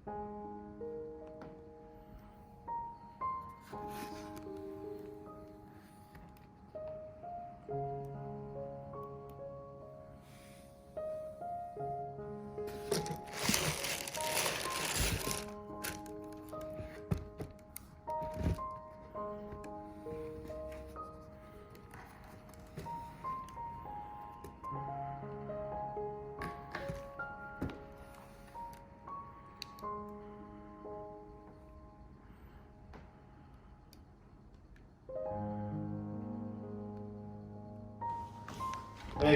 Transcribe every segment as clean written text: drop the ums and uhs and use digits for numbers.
Hey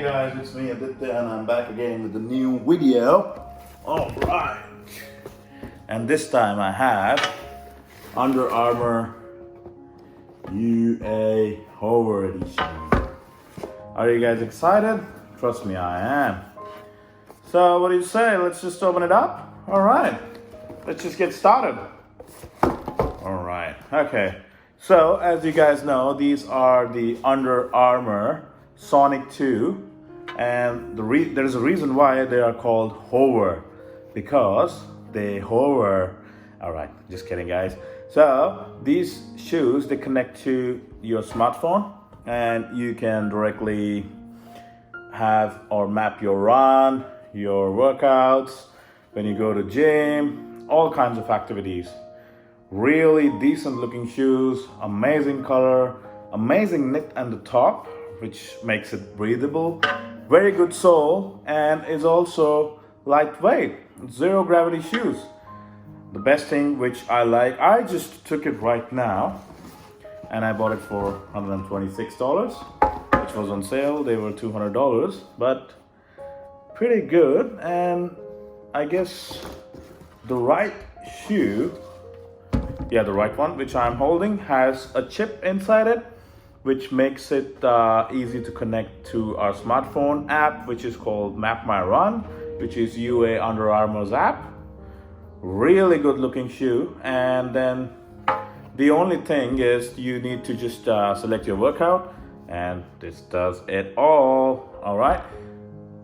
guys, it's me Aditya and I'm back again with a new video. Alright. And this time I have Under Armour HOVR edition. Are you guys excited? Trust me, I am. So what do you say? Let's just open it up? Alright. Let's just get started. Alright. Okay. So as you guys know, these are the Under Armour Sonic 2, and there's a reason why they are called HOVR, because they hover. All right, just kidding guys. So these shoes, they connect to your smartphone and you can directly have or map your run, your workouts, when you go to gym, all kinds of activities. Really decent looking shoes, amazing color, amazing knit at the top, which makes it breathable, very good sole, and is also lightweight, zero gravity shoes. The best thing which I like, I just took it right now and I bought it for $126, which was on sale. They were $200, but pretty good. And I guess the right shoe, yeah, the right one which I'm holding, has a chip inside it, which makes it easy to connect to our smartphone app, which is called Map My Run, which is UA Under Armour's app. Really good looking shoe. And then the only thing is you need to just select your workout, and this does it all. All right.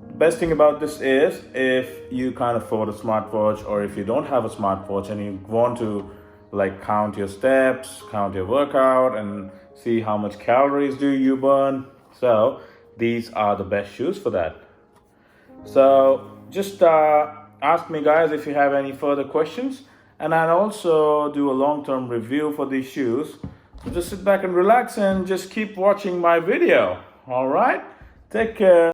The best thing about this is if you can't afford a smartwatch, or if you don't have a smartwatch and you want to like count your steps, count your workout, and see how much calories do you burn. So these are the best shoes for that. So just ask me guys if you have any further questions, and I'll also do a long-term review for these shoes. So just sit back and relax and just keep watching my video. All right, take care.